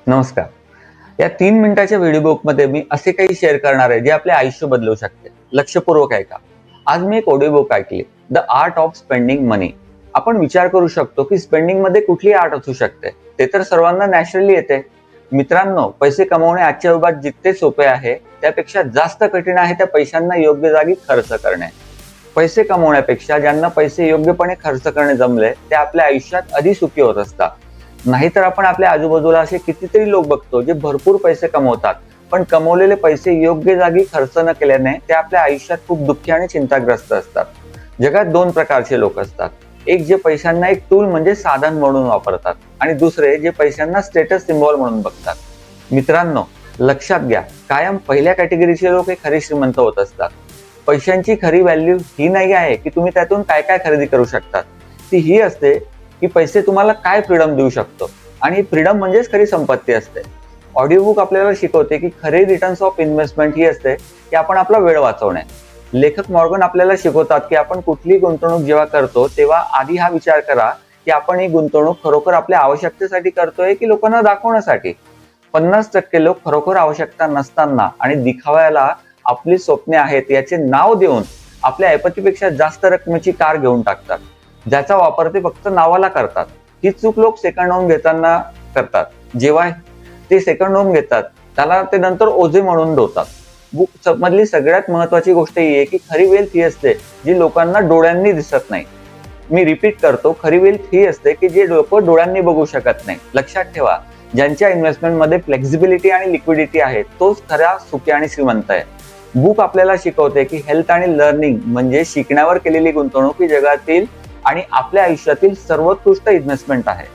नमस्कार. या 3 मिनिटाच्या व्हिडिओ बुकमध्ये मी असे काही शेअर करणार आहे जे आपले आयुष्य बदलू शकते. लक्षपूर्वक ऐका. आज मी एक ऑडिओ बुक ऐकली, द आर्ट ऑफ स्पेंडिंग मनी. आपण विचार करू शकतो की स्पेंडिंग मध्ये कुठली आर्ट असू शकते. ते तर सर्वांना नॅचरली येते. मित्रांनो, पैसे कमवणे आजच्या युगात जितके सोपे आहे त्यापेक्षा जास्त कठीण आहे त्या पैशांना योग्य जागी खर्च करणे. पैसे कमवण्यापेक्षा ज्यांना पैसे योग्यपणे खर्च करणे जमले ते आपल्या आयुष्यात अधिक सुखी होत असतात. नाहीतर आपण आपल्या आजूबाजूला असे कितीतरी लोक बघतो जे भरपूर पैसे कमवतात, पण कमवलेले पैसे योग्य जागी खर्च न केल्याने ते आपल्या आयुष्यात खूप दुःखी आणि चिंताग्रस्त असतात. जगात 2 प्रकारचे लोक असतात. एक जे पैशांना एक टूल म्हणजे साधन म्हणून वापरतात आणि दुसरे जे पैशांना स्टेटस सिम्बॉल म्हणून बघतात. मित्रांनो, लक्षात घ्या, कायम पहिल्या कॅटेगरीचे लोक हे खरे श्रीमंत होत असतात. पैशांची खरी व्हॅल्यू ही नाही आहे की तुम्ही त्यातून काय काय खरेदी करू शकतात. ती ही असते की पैसे तुम्हाला काय फ्रीडम देऊ शकतो, आणि फ्रीडम म्हणजेच खरी संपत्ती असते. ऑडिओ बुक आपल्याला शिकवते की खरे रिटर्न्स ऑफ इन्व्हेस्टमेंट ही असते की आपण आपला वेळ वाचवणे. लेखक मॉर्गन आपल्याला शिकवतात की आपण कुठली गुंतवणूक जेव्हा करतो तेव्हा आधी हा विचार करा की आपण ही गुंतवणूक खरोखर आपल्या आवश्यकतेसाठी करतोय की लोकांना दाखवण्यासाठी. 50% लोक खरोखर आवश्यकता नसताना आणि दिखाव्याला आपली स्वप्ने आहेत याचे नाव देऊन आपल्या ऐपतीपेक्षा जास्त रकमेची कार घेऊन टाकतात, ज्याचा वापर ते फक्त नावाला करतात. ही चूक लोक सेकंड होम घेताना करतात. जेव्हा ते सेकंड होम घेतात त्याला ते नंतर ओझे म्हणून ठेवतात. बुक मधली सगळ्यात महत्वाची गोष्ट ही आहे की खरी वेल्थ ही असते जी लोकांना डोळ्यांनी दिसत नाही. मी रिपीट करतो, खरी वेल्थ ही असते की जे लोक डोळ्यांनी बघू शकत नाही. लक्षात ठेवा, ज्यांच्या इन्व्हेस्टमेंट मध्ये फ्लेक्झिबिलिटी आणि लिक्विडिटी आहे तोच खरा सुखी आणि श्रीमंत आहे. बुक आपल्याला शिकवते की हेल्थ आणि लर्निंग म्हणजे शिकण्यावर केलेली गुंतवणूक ही जगातील आणि आपल्या आयुष्यातील सर्वोत्कृष्ट इन्व्हेस्टमेंट आहे.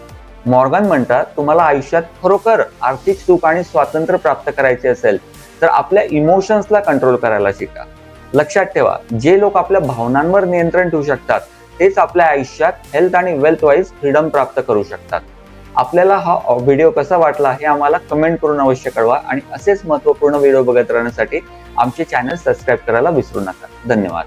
मॉर्गन म्हणतात, तुम्हाला आयुष्यात खरोखर आर्थिक सुख आणि स्वातंत्र्य प्राप्त करायचे असेल तर आपल्या इमोशन्सला कंट्रोल करायला शिका. लक्षात ठेवा, जे लोक आपल्या भावनांवर नियंत्रण ठेवू शकतात तेच आपल्या आयुष्यात हेल्थ आणि वेल्थ वाईज फ्रीडम प्राप्त करू शकतात. आपल्याला हा व्हिडिओ कसा वाटला हे आम्हाला कमेंट करून अवश्य कळवा, आणि असेच महत्त्वपूर्ण व्हिडिओ बघत राहण्यासाठी आमचे चॅनल सबस्क्राईब करायला विसरू नका. धन्यवाद.